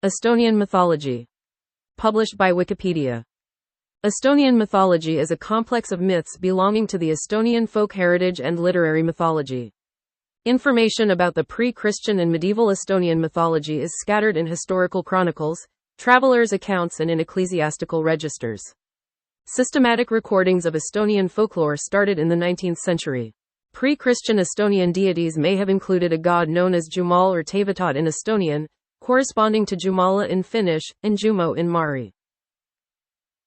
Estonian mythology. Published by Wikipedia. Estonian mythology is a complex of myths belonging to the Estonian folk heritage and literary mythology. Information about the pre-Christian and medieval Estonian mythology is scattered in historical chronicles, travelers' accounts, and in ecclesiastical registers. Systematic recordings of Estonian folklore started in the 19th century. Pre-Christian Estonian deities may have included a god known as Jumal or Tavatot in Estonian, corresponding to Jumala in Finnish, and Jumo in Mari.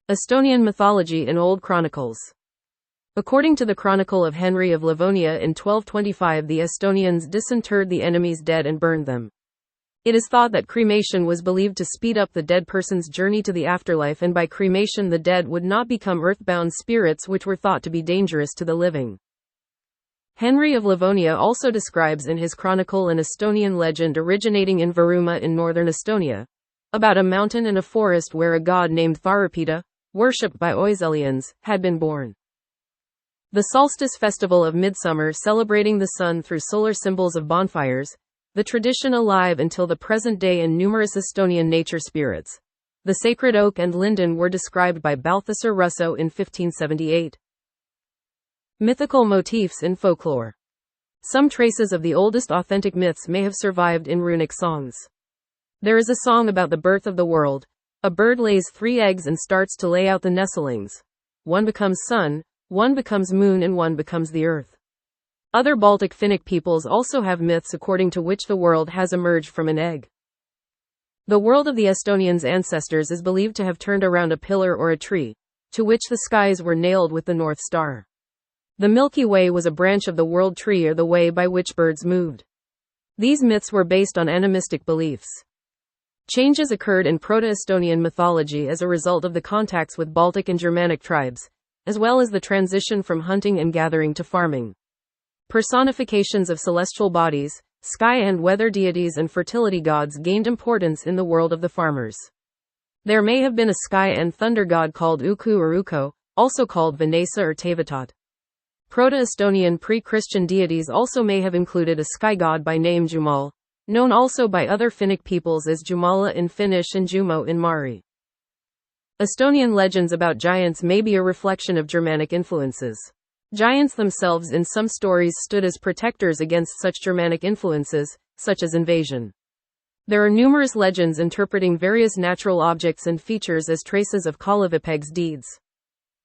Estonian mythology in Old Chronicles. According to the Chronicle of Henry of Livonia in 1225, the Estonians disinterred the enemy's dead and burned them. It is thought that cremation was believed to speed up the dead person's journey to the afterlife, and by cremation the dead would not become earthbound spirits which were thought to be dangerous to the living. Henry of Livonia also describes in his chronicle an Estonian legend originating in Võrumaa in northern Estonia, about a mountain and a forest where a god named Tharupita, worshipped by Oiselians, had been born. The solstice festival of midsummer, celebrating the sun through solar symbols of bonfires, the tradition alive until the present day in numerous Estonian nature spirits. The sacred oak and linden were described by Balthasar Russo in 1578. Mythical motifs in folklore. Some traces of the oldest authentic myths may have survived in runic songs. There is a song about the birth of the world. A bird lays 3 eggs and starts to lay out the nestlings. One becomes sun, one becomes moon, and one becomes the earth. Other Baltic Finnic peoples also have myths according to which the world has emerged from an egg. The world of the Estonians' ancestors is believed to have turned around a pillar or a tree, to which the skies were nailed with the North Star. The Milky Way was a branch of the world tree, or the way by which birds moved. These myths were based on animistic beliefs. Changes occurred in Proto-Estonian mythology as a result of the contacts with Baltic and Germanic tribes, as well as the transition from hunting and gathering to farming. Personifications of celestial bodies, sky and weather deities, and fertility gods gained importance in the world of the farmers. There may have been a sky and thunder god called Uku or Uko, also called Vanessa or Tavatot. Proto-Estonian pre-Christian deities also may have included a sky god by name Jumal, known also by other Finnic peoples as Jumala in Finnish and Jumo in Mari. Estonian legends about giants may be a reflection of Germanic influences. Giants themselves in some stories stood as protectors against such Germanic influences, such as invasion. There are numerous legends interpreting various natural objects and features as traces of Kalavipeg's deeds.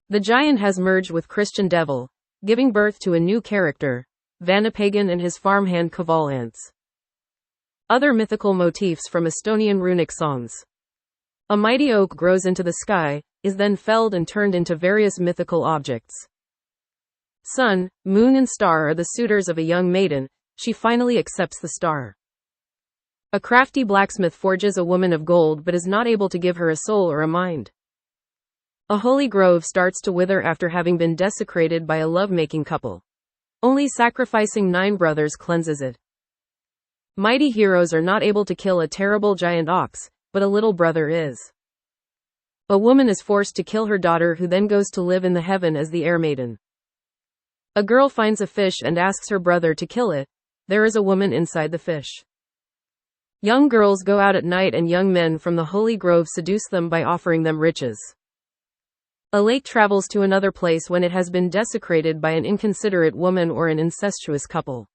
The giant has merged with Christian devil, giving birth to a new character, Vanapagan and his farmhand Kavalants. Other mythical motifs from Estonian runic songs. A mighty oak grows into the sky, is then felled and turned into various mythical objects. Sun, moon, and star are the suitors of a young maiden. She finally accepts the star. A crafty blacksmith forges a woman of gold but is not able to give her a soul or a mind. A holy grove starts to wither after having been desecrated by a love-making couple. Only sacrificing 9 brothers cleanses it. Mighty heroes are not able to kill a terrible giant ox, but a little brother is. A woman is forced to kill her daughter, who then goes to live in the heaven as the air maiden. A girl finds a fish and asks her brother to kill it. There is a woman inside the fish. Young girls go out at night and young men from the holy grove seduce them by offering them riches. A lake travels to another place when it has been desecrated by an inconsiderate woman or an incestuous couple.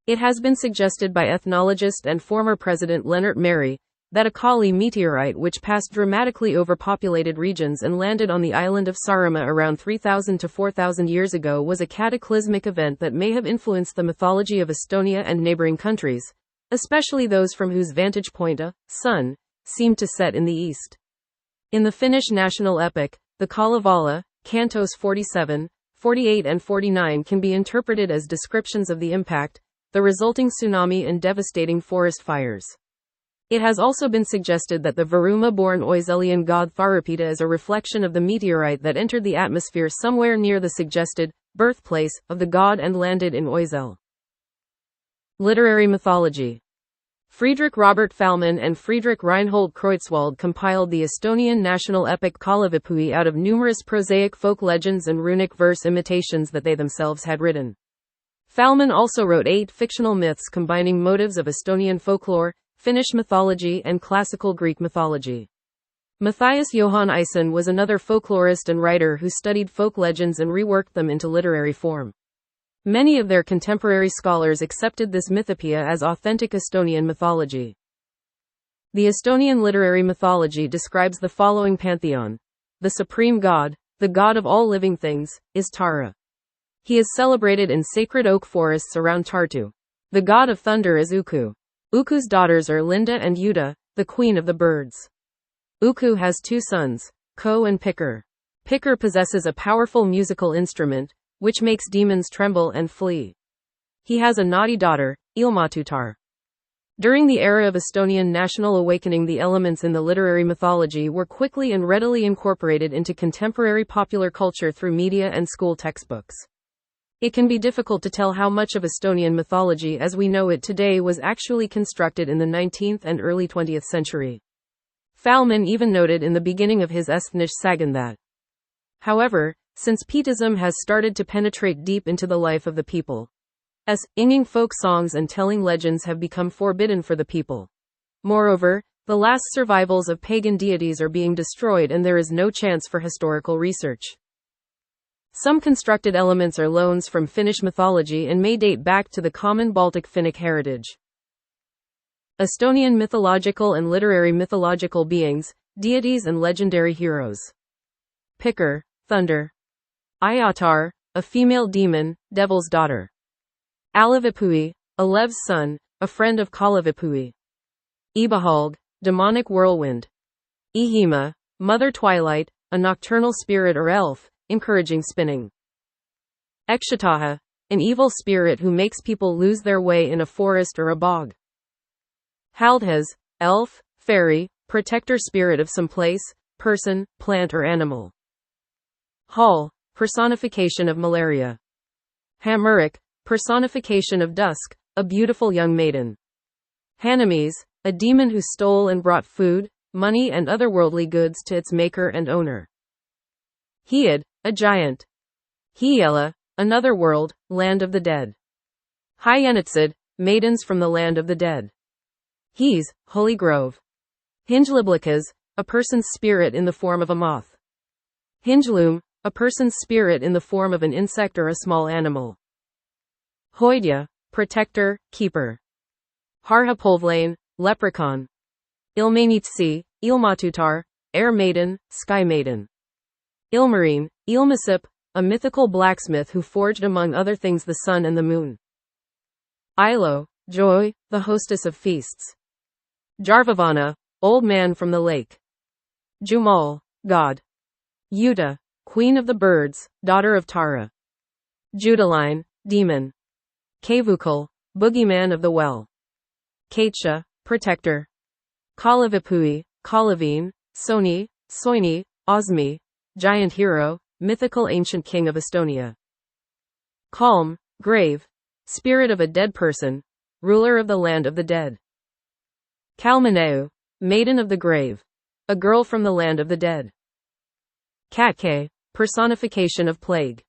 It has been suggested by ethnologist and former President Lennart Meri that a Kali meteorite which passed dramatically over populated regions and landed on the island of Saaremaa around 3,000 to 4,000 years ago was a cataclysmic event that may have influenced the mythology of Estonia and neighboring countries, especially those from whose vantage point a sun seemed to set in the east. In the Finnish national epic, the Kalevala, Cantos 47, 48 and 49 can be interpreted as descriptions of the impact, the resulting tsunami and devastating forest fires. It has also been suggested that the Võrumaa-born Oiselian god Tharupita is a reflection of the meteorite that entered the atmosphere somewhere near the suggested birthplace of the god and landed in Oisel. Literary mythology. Friedrich Robert Fallmann and Friedrich Reinhold Kreutzwald compiled the Estonian national epic Kalavipui out of numerous prosaic folk legends and runic verse imitations that they themselves had written. Fallmann also wrote 8 fictional myths combining motives of Estonian folklore, Finnish mythology and classical Greek mythology. Matthias Johann Eisen was another folklorist and writer who studied folk legends and reworked them into literary form. Many of their contemporary scholars accepted this mythopoeia as authentic Estonian mythology. The Estonian literary mythology describes the following pantheon. The supreme god, the god of all living things, is Tara. He is celebrated in sacred oak forests around Tartu. The god of thunder is Uku. Uku's daughters are Linda and Yuta, the queen of the birds. Uku has two sons, Ko and Picker. Picker possesses a powerful musical instrument, which makes demons tremble and flee. He has a naughty daughter, Ilmatutar. During the era of Estonian national awakening, the elements in the literary mythology were quickly and readily incorporated into contemporary popular culture through media and school textbooks. It can be difficult to tell how much of Estonian mythology as we know it today was actually constructed in the 19th and early 20th century. Falman even noted in the beginning of his Estnish Sagan that, however, since Pietism has started to penetrate deep into the life of the people, as singing folk songs and telling legends have become forbidden for the people. Moreover, the last survivals of pagan deities are being destroyed and there is no chance for historical research. Some constructed elements are loans from Finnish mythology and may date back to the common Baltic Finnic heritage. Estonian mythological and literary mythological beings, deities and legendary heroes. Picker, thunder. Ayatar, a female demon, devil's daughter. Alavipui, a Lev's son, a friend of Kalavipui. Ibahalg, demonic whirlwind. Ihima, mother twilight, a nocturnal spirit or elf, encouraging spinning. Ekshataha, an evil spirit who makes people lose their way in a forest or a bog. Haldhas, elf, fairy, protector spirit of some place, person, plant or animal. Hall, personification of malaria. Hamurik, personification of dusk, a beautiful young maiden. Hanamis, a demon who stole and brought food, money and other worldly goods to its maker and owner. Head, a giant. Hiela, another world, land of the dead. Hyenitsid, maidens from the land of the dead. Hees, holy grove. Hingeliblikas, a person's spirit in the form of a moth. Hingeloom, a person's spirit in the form of an insect or a small animal. Hoidya, protector, keeper. Harhapolvlane, leprechaun. Ilmanitsi, Ilmatutar, air maiden, sky maiden. Ilmarine, Ilmasip, a mythical blacksmith who forged among other things the sun and the moon. Ilo, joy, the hostess of feasts. Jarvavana, old man from the lake. Jumal, god. Yuta, queen of the birds, daughter of Tara. Judaline, demon. Kavukal, boogeyman of the well. Kaitsha, protector. Kalavipui, Kalavine, Soni, Soini, Osmi, giant hero, mythical ancient king of Estonia. Kalm, grave, spirit of a dead person, ruler of the land of the dead. Kalmaneu, maiden of the grave, a girl from the land of the dead. Katke, personification of plague.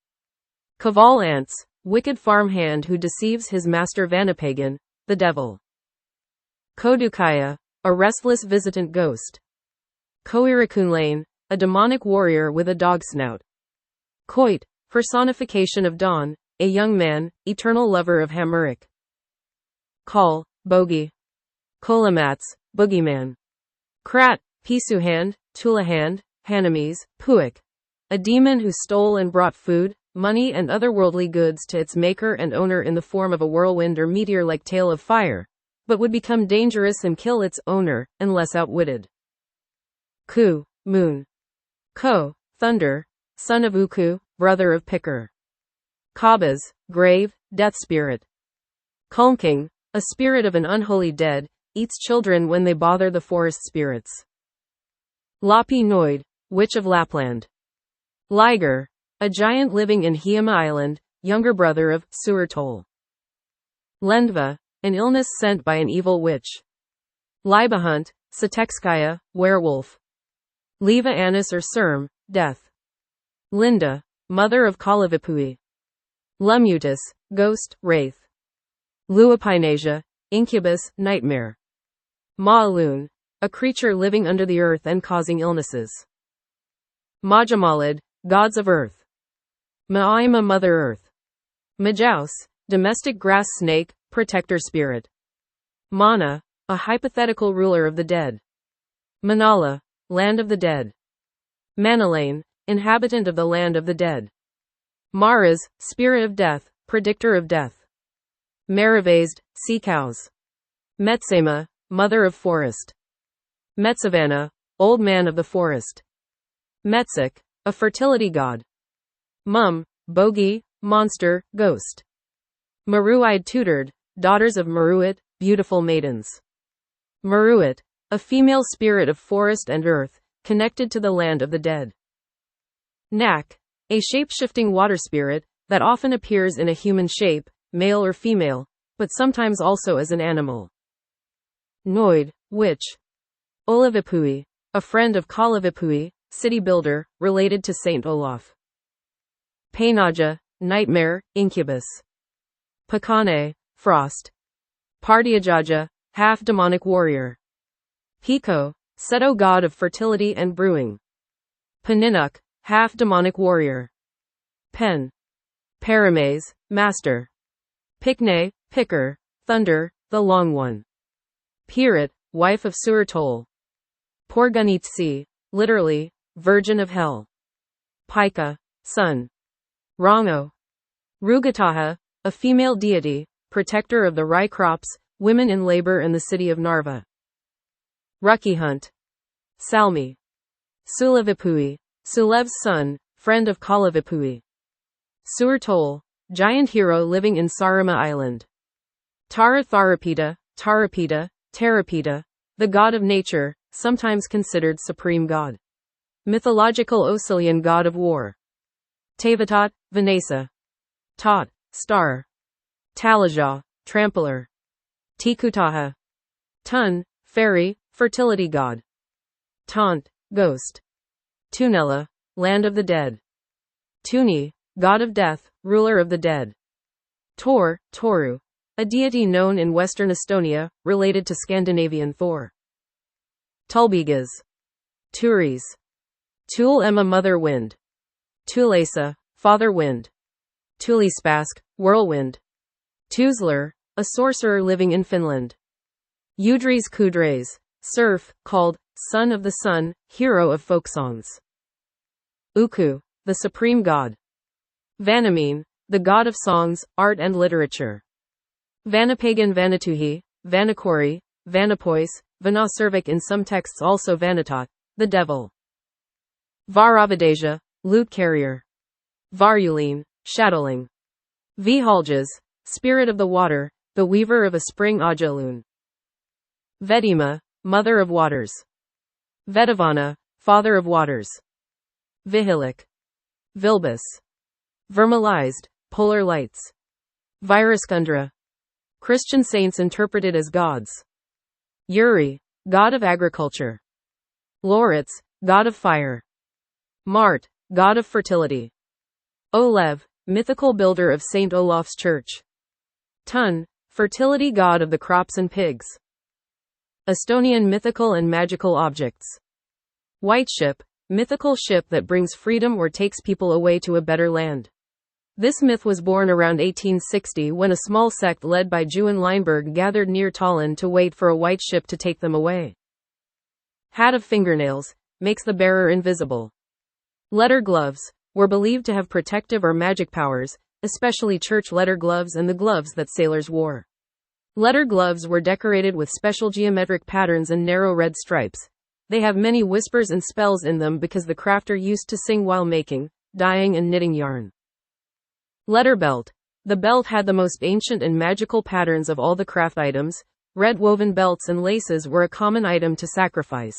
Kaval ants, wicked farmhand who deceives his master Vanapagan, the devil. Kodukaya, a restless visitant ghost. Koirakunlane, a demonic warrior with a dog snout. Koit, personification of dawn, a young man, eternal lover of Hamurik. Kal, bogey. Kolamats, boogeyman. Krat, Pisuhand, Tulahand, Hanamis, Puik, a demon who stole and brought food, money and other worldly goods to its maker and owner in the form of a whirlwind or meteor-like tail of fire, but would become dangerous and kill its owner, unless outwitted. Ku, moon. Ko, thunder, son of Uku, brother of Picker. Kabas, grave, death spirit. Kulking, a spirit of an unholy dead, eats children when they bother the forest spirits. Lapi Noid, witch of Lapland. Liger, a giant living in Hiima Island, younger brother of Suertol. Lendva, an illness sent by an evil witch. Libahunt, Satekskaya, werewolf. Leva Anis or Serm, death. Linda, mother of Kalavipui. Lumutus, ghost, wraith. Luapinasia, incubus, nightmare. Ma'alun, a creature living under the earth and causing illnesses. Majamalid, gods of earth. Ma'aima, Mother Earth. Majaus, domestic grass snake, protector spirit. Mana, a hypothetical ruler of the dead. Manala, land of the dead. Manalain, inhabitant of the land of the dead. Maras, spirit of death, predictor of death. Maravazed, sea cows. Metsema, mother of forest. Metsavana, old man of the forest. Metsik, a fertility god. Mum, bogey, monster, ghost. Maruide tutored, daughters of Maruit, beautiful maidens. Maruit, a female spirit of forest and earth, connected to the land of the dead. Nak, a shape-shifting water spirit, that often appears in a human shape, male or female, but sometimes also as an animal. Noid, witch. Olavipui, a friend of Kalavipui, city builder, related to Saint Olaf. Painaja, nightmare, incubus. Pakane, frost. Pardiajaja, half-demonic warrior. Hiko, Seto, god of fertility and brewing. Paninuk, half-demonic warrior. Pen. Parames, master. Pikne, picker, thunder, the long one. Pirit, wife of Suratol. Porgunitsi, literally, virgin of hell. Pika, sun. Rango. Rugataha, a female deity, protector of the rye crops, women in labor in the city of Narva. Ruckyhunt. Salmi. Sulavipui, Sulev's son, friend of Kalavipui. Suratol, giant hero living in Sarima Island. Tara Tharapita, Tarapita, the god of nature, sometimes considered supreme god. Mythological Osilian god of war. Tavatot, Vanessa. Tot, star. Talaja, trampler. Tikutaha. Tun, fairy, fertility god. Taunt, ghost. Tunela, land of the dead. Tuni, god of death, ruler of the dead. Toru, a deity known in western Estonia, related to Scandinavian Thor. Tulbigas. Turis. Tul Emma, mother wind. Tulesa, father wind. Tulispask, whirlwind. Tuzler, a sorcerer living in Finland. Udres Kudres, serf, called son of the sun, hero of folk songs. Uku, the supreme god. Vanamine, the god of songs, art and literature. Vanapagan, Vanatuhi, Vanakori, Vanapois, Vanaservik, in some texts also Vanatot, the devil. Varavadasia, lute carrier. Varuline, shadowling. Vihaljas, spirit of the water, the weaver of a spring Ajalun. Vedima, mother of waters. Vedavana, father of waters. Vihilik. Vilbus. Vermalized, polar lights. Viruskundra. Christian saints interpreted as gods. Uri, god of agriculture. Loritz, god of fire. Mart, god of fertility. Olev, mythical builder of St. Olaf's church. Tun, fertility god of the crops and pigs. Estonian mythical and magical objects. White ship, mythical ship that brings freedom or takes people away to a better land. This myth was born around 1860 when a small sect led by Juan Leinberg gathered near Tallinn to wait for a white ship to take them away. Hat of fingernails, makes the bearer invisible. Letter gloves, were believed to have protective or magic powers, especially church letter gloves and the gloves that sailors wore. Letter gloves were decorated with special geometric patterns and narrow red stripes. They have many whispers and spells in them because the crafter used to sing while making, dyeing and knitting yarn. Letter belt. The belt had the most ancient and magical patterns of all the craft items. Red woven belts and laces were a common item to sacrifice.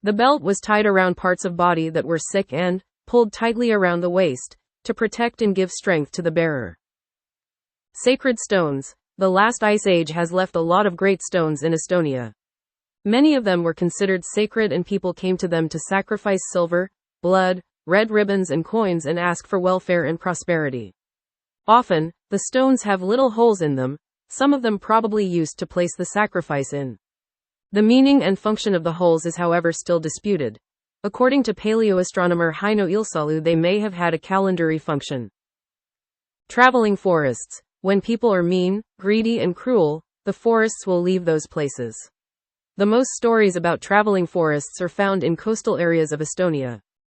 The belt was tied around parts of body that were sick and pulled tightly around the waist to protect and give strength to the bearer. Sacred stones. The last ice age has left a lot of great stones in Estonia. Many of them were considered sacred and people came to them to sacrifice silver, blood, red ribbons and coins and ask for welfare and prosperity. Often, the stones have little holes in them, some of them probably used to place the sacrifice in. The meaning and function of the holes is however still disputed. According to paleoastronomer Heino Ilsalu, they may have had a calendary function. Traveling forests. When people are mean, greedy and cruel, the forests will leave those places. The most stories about traveling forests are found in coastal areas of Estonia.